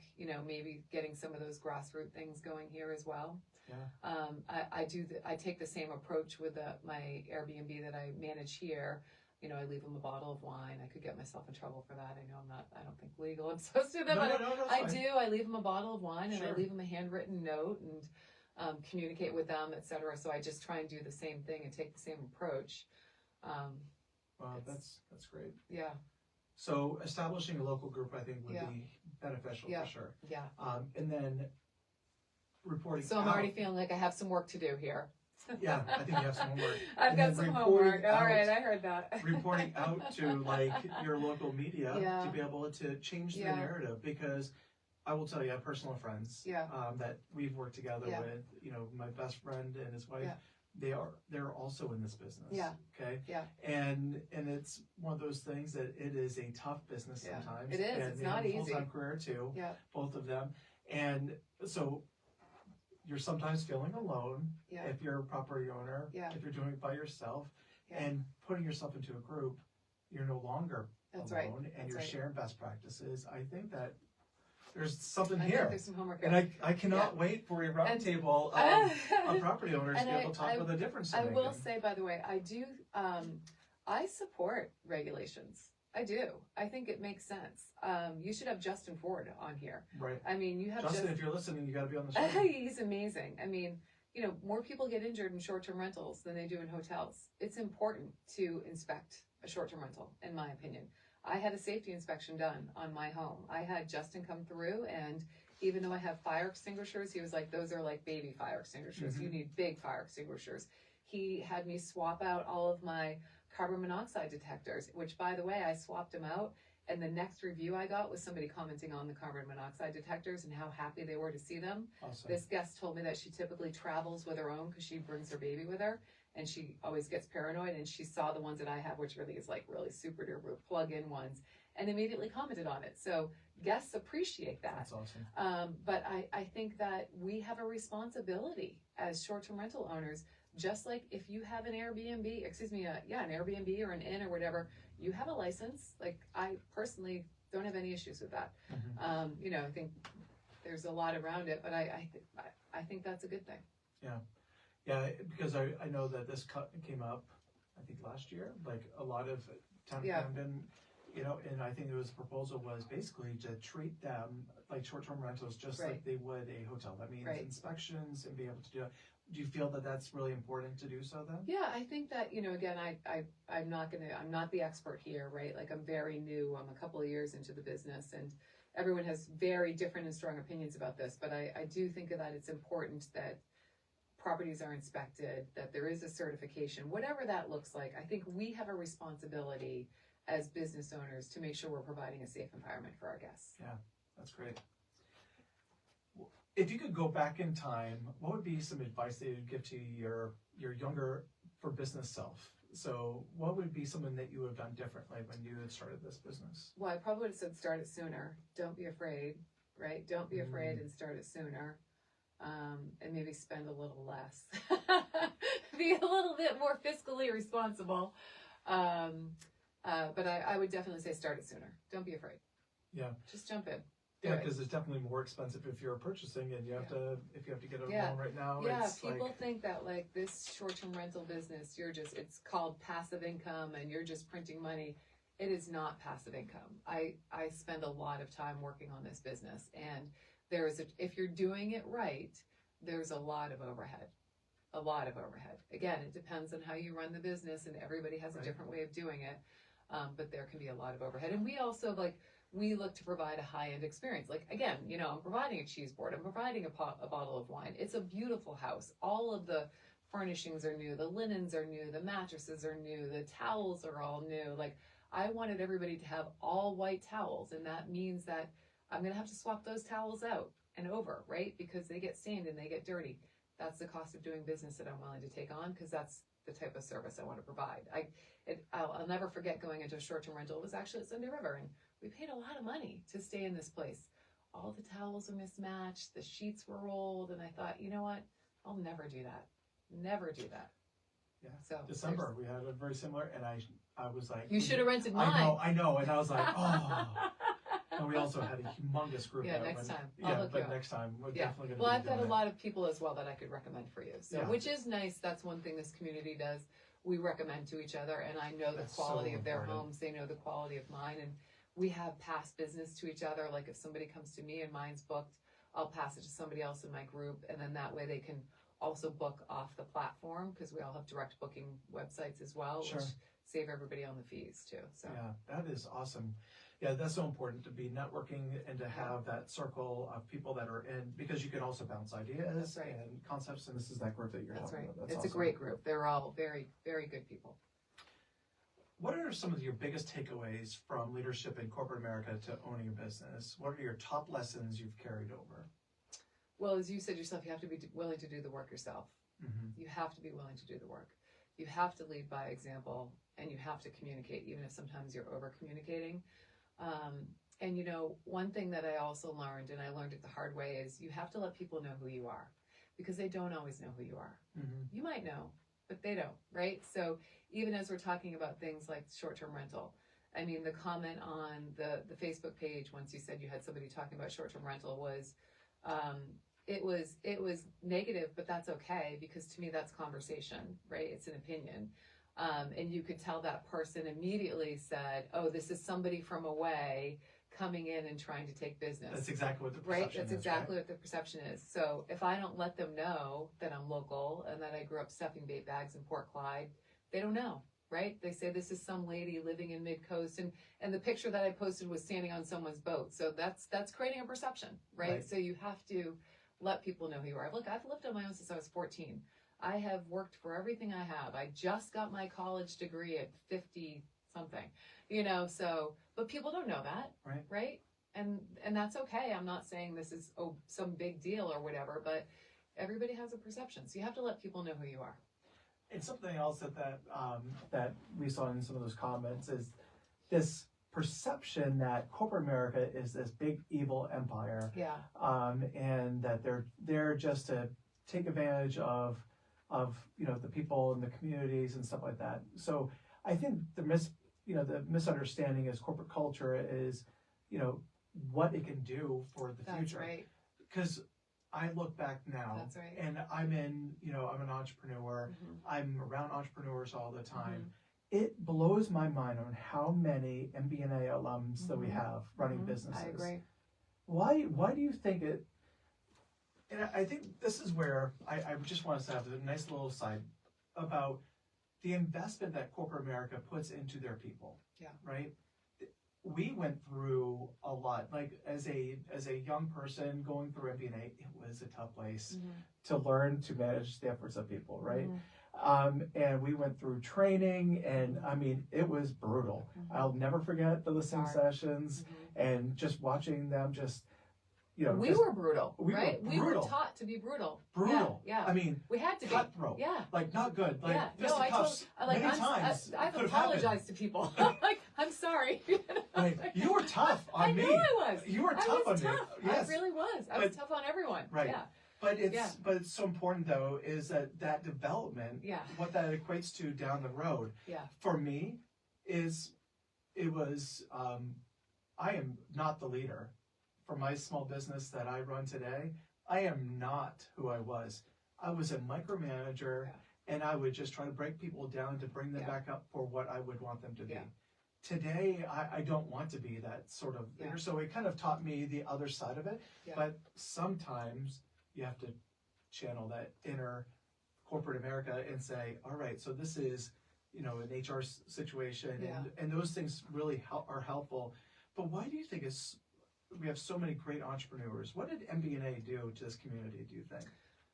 maybe getting some of those grassroots things going here as well. Yeah. I take the same approach with my Airbnb that I manage here. I leave them a bottle of wine. I could get myself in trouble for that. I don't think legal. I'm supposed to do that, but I do. I leave them a bottle of wine and I leave them a handwritten note and communicate with them, etc. So I just try and do the same thing and take the same approach. Wow, that's great. Yeah. So establishing a local group, I think, would be beneficial for sure. Yeah. And then reporting. So I'm already feeling like I have some work to do here. Yeah, I think you have some homework. I've got some homework. All right, I heard that. Reporting out to your local media to be able to change the narrative, because I will tell you, I have personal friends that we've worked together with. My best friend and his wife. They're also in this business. Yeah. Okay. Yeah. And it's one of those things that it is a tough business sometimes. It is. And It's they not have a easy. full-time career too. Yeah. Both of them. And so you're sometimes feeling alone if you're a property owner. Yeah. If you're doing it by yourself and putting yourself into a group, you're no longer alone and you're sharing best practices. I think that there's something I here. think there's some homework. And I cannot wait for a roundtable of property owners to be able to talk about the difference. I will say, by the way, I do. I support regulations. I do. I think it makes sense. You should have Justin Ford on here. Right. I mean, you have Justin. If you're listening, you got to be on the show. He's amazing. I mean, more people get injured in short-term rentals than they do in hotels. It's important to inspect a short-term rental, in my opinion. I had a safety inspection done on my home. I had Justin come through, and even though I have fire extinguishers, he was like, those are like baby fire extinguishers. You need big fire extinguishers. He had me swap out all of my carbon monoxide detectors, which, by the way, I swapped them out. And the next review I got was somebody commenting on the carbon monoxide detectors and how happy they were to see them. Awesome. This guest told me that she typically travels with her own because she brings her baby with her. And she always gets paranoid, and she saw the ones that I have, which really is like really super duper plug-in ones, and immediately commented on it. So guests appreciate that. That's awesome. But I think that we have a responsibility as short-term rental owners, just like if you have an Airbnb, an Airbnb or an inn or whatever, you have a license. Like, I personally don't have any issues with that. I think there's a lot around it, but I think that's a good thing. Yeah. Yeah, because I know that this came up, I think last year, like a lot of town of Camden, and I think the proposal was basically to treat them like short-term rentals just like they would a hotel. That means inspections and be able to do it. Do you feel that that's really important to do so then? Yeah, I think that, again, I'm not the expert here, right? Like, I'm very new. I'm a couple of years into the business, and everyone has very different and strong opinions about this. But I do think that it's important that properties are inspected, that there is a certification, whatever that looks like. I think we have a responsibility as business owners to make sure we're providing a safe environment for our guests. Yeah, that's great. If you could go back in time, what would be some advice that you'd give to your younger for business self? So what would be something that you would have done differently when you had started this business? Well, I probably would have said start it sooner. Don't be afraid, right? Don't be afraid and start it sooner. And maybe spend a little less. Be a little bit more fiscally responsible. But I would definitely say start it sooner. Don't be afraid. Yeah. Just jump in. Yeah, because it's definitely more expensive if you're purchasing and if you have to get a loan right now. Yeah, it's people think that like this short-term rental business, it's called passive income and you're just printing money. It is not passive income. I spend a lot of time working on this business, and if you're doing it right, there's a lot of overhead. A lot of overhead. Again, it depends on how you run the business, and everybody has a different way of doing it. But there can be a lot of overhead. And we also we look to provide a high-end experience. Like, again, I'm providing a cheese board. I'm providing a bottle of wine. It's a beautiful house. All of the furnishings are new. The linens are new. The mattresses are new. The towels are all new. Like, I wanted everybody to have all white towels, and that means that I'm going to have to swap those towels out and over, right? Because they get stained and they get dirty. That's the cost of doing business that I'm willing to take on, because that's the type of service I want to provide. I'll never forget going into a short-term rental. It was actually at Sunday River, and we paid a lot of money to stay in this place. All the towels were mismatched, the sheets were old, and I thought, you know what? I'll never do that. Never do that. Yeah. So December, we had a very similar, and I was like, you should have rented mine. I know, and I was like, oh. And we also had a humongous group. Yeah, next time. I'll hook you up. Next time we're Yeah. definitely going to. Well, I've got a lot of people as well that I could recommend for you. So, Yeah. which is nice. That's one thing this community does. We recommend to each other, and I know the That's quality so of their important. homes. They know the quality of mine, and we have past business to each other. Like if somebody comes to me and mine's booked, I'll pass it to somebody else in my group, and then that way they can also book off the platform, because we all have direct booking websites as well, Sure. which save everybody on the fees too. So Yeah, that is awesome. Yeah, that's so important to be networking and to have that circle of people that are in, because you can also bounce ideas That's right. and concepts, and this is that group that you're that's talking right. about. It's That's a great group. They're all very, very good people. What are some of your biggest takeaways from leadership in corporate America to owning a business? What are your top lessons you've carried over? Well, as you said yourself, you have to be willing to do the work yourself. Mm-hmm. You have to be willing to do the work. You have to lead by example, and you have to communicate, even if sometimes you're over communicating. And you know, one thing that I also learned, and I learned it the hard way, is you have to let people know who you are, because they don't always know who you are. Mm-hmm. You might know, but they don't, right? So even as we're talking about things like short-term rental, I mean, the comment on the Facebook page, once you said you had somebody talking about short-term rental, was, it was negative, but that's okay, because to me that's conversation, right? It's an opinion. And you could tell that person immediately said, oh, this is somebody from away coming in and trying to take business. That's exactly what the perception right? That's is, exactly what the perception is. So if I don't let them know that I'm local and that I grew up stuffing bait bags in Port Clyde, they don't know, right? They say this is some lady living in Midcoast, and the picture that I posted was standing on someone's boat. So that's creating a perception, right? So you have to let people know who you are. Look, I've lived on my own since I was 14. I have worked for everything I have. I just got my college degree at 50 something, you know, so, but people don't know that, right? And that's okay. I'm not saying this is some big deal or whatever, but everybody has a perception. So you have to let people know who you are. And something else that we saw in some of those comments is this perception that corporate America is this big evil empire. Yeah. And that they're there just to take advantage of you know, the people in the communities and stuff like that. So I think the misunderstanding is corporate culture is, you know, what it can do for the That's future. right. Because I look back now, That's right. and I'm an entrepreneur. Mm-hmm. I'm around entrepreneurs all the time. Mm-hmm. It blows my mind on how many MBNA alums Mm-hmm. that we have running Mm-hmm. businesses. I agree. Why do you think it? And I think this is where I just want us to have a nice little side about the investment that corporate America puts into their people. Yeah. Right. We went through a lot. Like as a young person going through MBNA, it was a tough place Mm-hmm. to learn to manage the efforts of people. Right. Mm-hmm. And we went through training, and I mean, it was brutal. Mm-hmm. I'll never forget the listening sessions and just watching them just. You know, we were brutal, right? We were taught to be brutal. Brutal. Yeah. I mean, we had to be. cutthroat. Yeah. Like not good. Like Yeah. No, fisticuffs many times. I've could have apologized to people. Like, I'm sorry. Like, you were tough on me. I know I was. You were tough on me. Yes. I really was. I was tough on everyone. Right. Yeah. But it's so important though is that development. Yeah. What that equates to down the road. Yeah. For me, I am not the leader. For my small business that I run today, I am not who I was. I was a micromanager, and I would just try to break people down to bring them back up for what I would want them to be. Today, I don't want to be that sort of leader, so it kind of taught me the other side of it. But sometimes you have to channel that inner corporate America and say, all right, so this is, you know, an HR situation, and those things really are helpful. But why do you think we have so many great entrepreneurs? What did MBNA do to this community, do you think?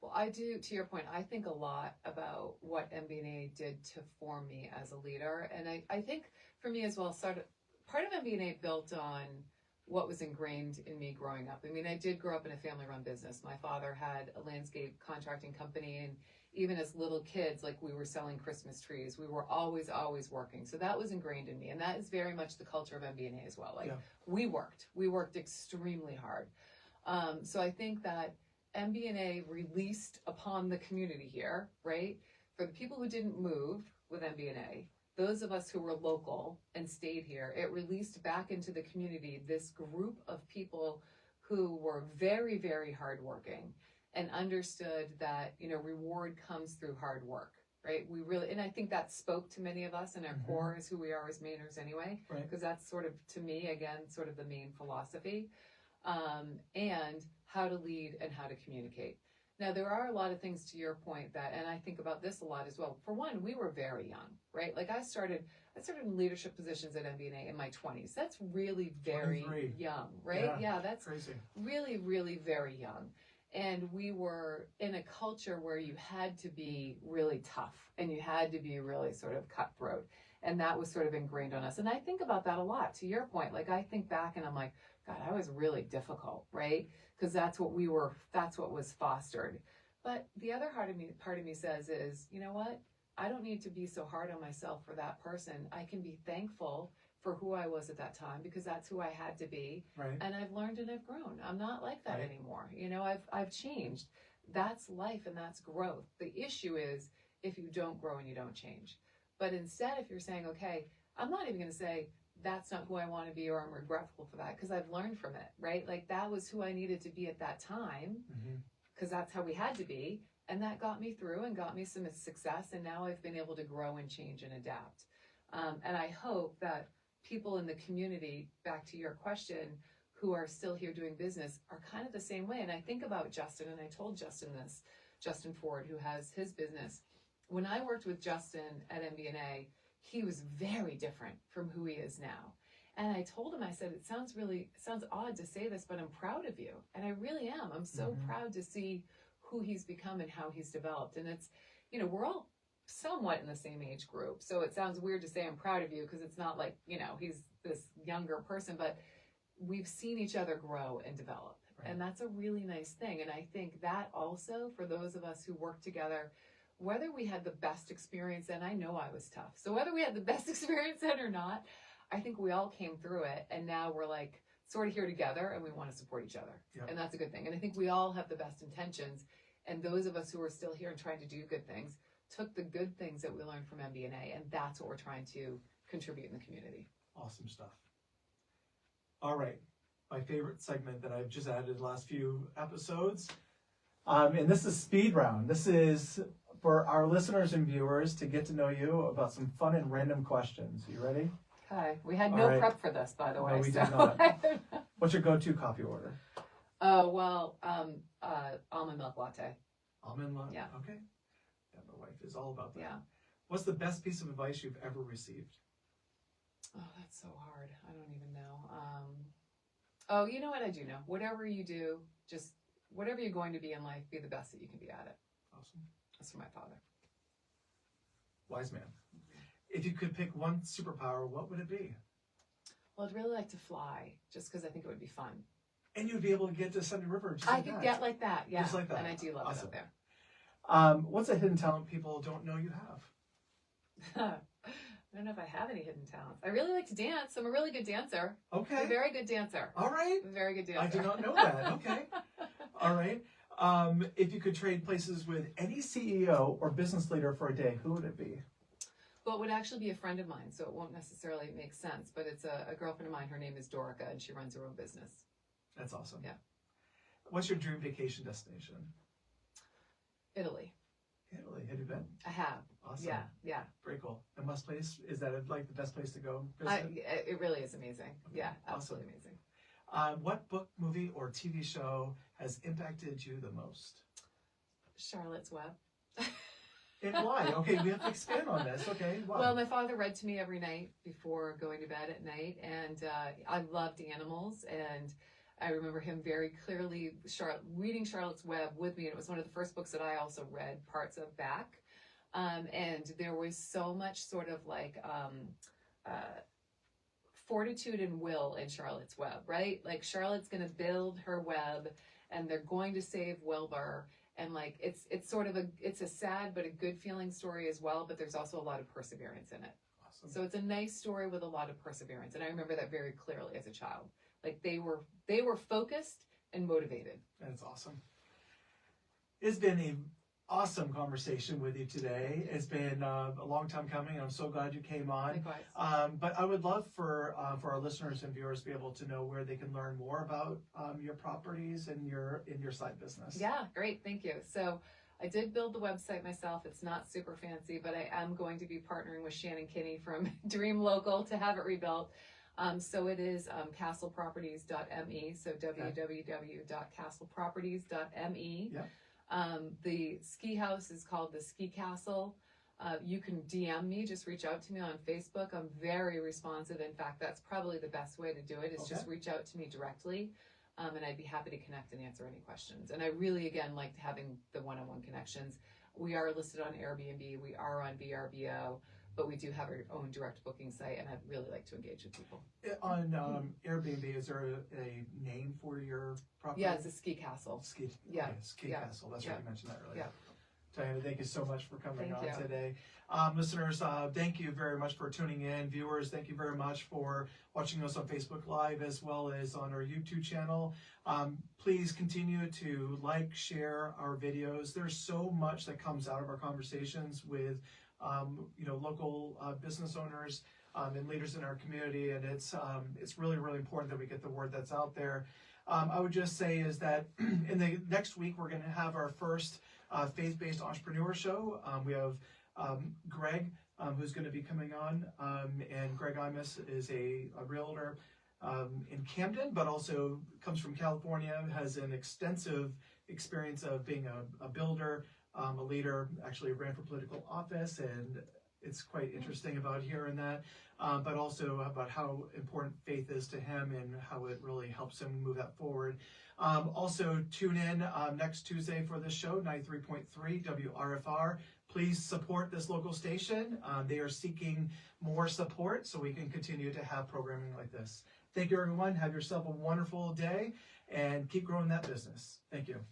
Well, I do, to your point, I think a lot about what MBNA did to form me as a leader. And I think for me as well, part of MBNA built on what was ingrained in me growing up. I mean, I did grow up in a family-run business. My father had a landscape contracting company, and even as little kids, like we were selling Christmas trees. We were always working. So that was ingrained in me. And that is very much the culture of MBNA as well. Like we worked extremely hard. So I think that MBNA released upon the community here, right? For the people who didn't move with MBNA, those of us who were local and stayed here, it released back into the community this group of people who were very, very hardworking and understood that, you know, reward comes through hard work, right? We really, and I think that spoke to many of us, and our core is who we are as Mainers anyway, because that's sort of, to me, again, sort of the main philosophy, and how to lead and how to communicate. Now, there are a lot of things to your point that, and I think about this a lot as well. For one, we were very young, right? Like I started in leadership positions at MBNA in my 20s. That's really very young, right? Yeah, that's crazy. Really, really very young. And we were in a culture where you had to be really tough and you had to be really sort of cutthroat. And that was sort of ingrained on us. And I think about that a lot, to your point. Like I think back and I'm like, God, I was really difficult, right? Because that's what was fostered. But the other part of me says is, you know what? I don't need to be so hard on myself for that person. I can be thankful for who I was at that time because that's who I had to be. Right. And I've learned and I've grown. I'm not like that anymore. You know, I've changed. That's life and that's growth. The issue is if you don't grow and you don't change. But instead, if you're saying, okay, I'm not even going to say that's not who I want to be or I'm regretful for that because I've learned from it, right? Like that was who I needed to be at that time because that's how we had to be. And that got me through and got me some success. And now I've been able to grow and change and adapt. And I hope that people in the community, back to your question, who are still here doing business are kind of the same way. And I think about Justin, and I told Justin this, Justin Ford, who has his business. When I worked with Justin at MBNA, he was very different from who he is now. And I told him, I said, it sounds odd to say this, but I'm proud of you. And I really am. I'm so proud to see who he's become and how he's developed. And it's, you know, we're all somewhat in the same age group. So it sounds weird to say I'm proud of you because it's not like, you know, he's this younger person, but we've seen each other grow and develop. Right. And that's a really nice thing. And I think that also for those of us who work together, whether we had the best experience, and I know I was tough. So whether we had the best experience then or not, I think we all came through it. And now we're like sort of here together and we want to support each other. Yep. And that's a good thing. And I think we all have the best intentions. And those of us who are still here and trying to do good things took the good things that we learned from MBNA. And that's what we're trying to contribute in the community. Awesome stuff. All right. My favorite segment that I've just added the last few episodes. And this is Speed Round. This is for our listeners and viewers to get to know you about some fun and random questions. You ready? Okay. We had no prep for this, by the way. No, we did not. What's your go-to coffee order? Well, almond milk latte. Almond latte? Yeah. Okay. Yeah, my wife is all about that. Yeah. What's the best piece of advice you've ever received? Oh, that's so hard. I don't even know. You know what? I do know. Whatever you do, just whatever you're going to be in life, be the best that you can be at it. Awesome. That's from my father. Wise man. If you could pick one superpower, what would it be? Well, I'd really like to fly, just because I think it would be fun. And you'd be able to get to Sunday River just like that. I could get like that, yeah. Just like that. And I do love awesome. it up there. What's a hidden talent people don't know you have? I don't know if I have any hidden talents. I really like to dance. I'm a really good dancer. Okay. I'm a very good dancer. All right. I'm a very good dancer. I did not know that. Okay. All right. If you could trade places with any CEO or business leader for a day, who would it be? Well, it would actually be a friend of mine, so it won't necessarily make sense, but it's a girlfriend of mine. Her name is Dorica, and she runs her own business. That's awesome. Yeah. What's your dream vacation destination? Italy. Italy. Have you been? I have. Awesome. Yeah, yeah. Very cool. And must place, is that like the best place to go visit? It really is amazing. Okay. Yeah, absolutely awesome. Amazing. What book, movie, or TV show has impacted you the most? Charlotte's Web. And why? Okay, we have to expand on this. Okay, why? Well, my father read to me every night before going to bed at night, and I loved animals, and I remember him very clearly reading Charlotte's Web with me, and it was one of the first books that I also read parts of back, and there was so much sort of like fortitude and will in Charlotte's Web, right? Like Charlotte's going to build her web and they're going to save Wilbur. And like, it's sort of it's a sad, but a good feeling story as well. But there's also a lot of perseverance in it. Awesome. So it's a nice story with a lot of perseverance. And I remember that very clearly as a child. Like they were focused and motivated. That's awesome. It's been an awesome conversation with you today. It's been a long time coming, and I'm so glad you came on. Likewise. But I would love for our listeners and viewers to be able to know where they can learn more about your properties and your side business. Yeah, great. Thank you. So I did build the website myself. It's not super fancy, but I am going to be partnering with Shannon Kinney from Dream Local to have it rebuilt. So it is castleproperties.me, so www.castleproperties.me. Yeah. The ski house is called the Ski Castle. You can DM me, just reach out to me on Facebook. I'm very responsive. In fact, that's probably the best way to do it is just reach out to me directly. And I'd be happy to connect and answer any questions. And I really, again, like having the one-on-one connections. We are listed on Airbnb. We are on VRBO. But we do have our own direct booking site, and I'd really like to engage with people. On Airbnb, is there a name for your property? Yeah, it's a ski castle. Ski Castle. That's right, you mentioned that earlier. Diana, thank you so much for coming on today. Listeners, thank you very much for tuning in. Viewers, thank you very much for watching us on Facebook Live as well as on our YouTube channel. Please continue to like, share our videos. There's so much that comes out of our conversations with local business owners and leaders in our community, and it's really, really important that we get the word that's out there. I would just say is that in the next week we're going to have our first faith-based entrepreneur show. We have Greg who's going to be coming on, and Greg Imus is a realtor in Camden, but also comes from California, has an extensive experience of being a builder, a leader, actually ran for political office, and it's quite interesting about hearing that, but also about how important faith is to him and how it really helps him move that forward. Also, tune in next Tuesday for this show, 93.3 WRFR. Please support this local station. They are seeking more support so we can continue to have programming like this. Thank you, everyone. Have yourself a wonderful day and keep growing that business. Thank you.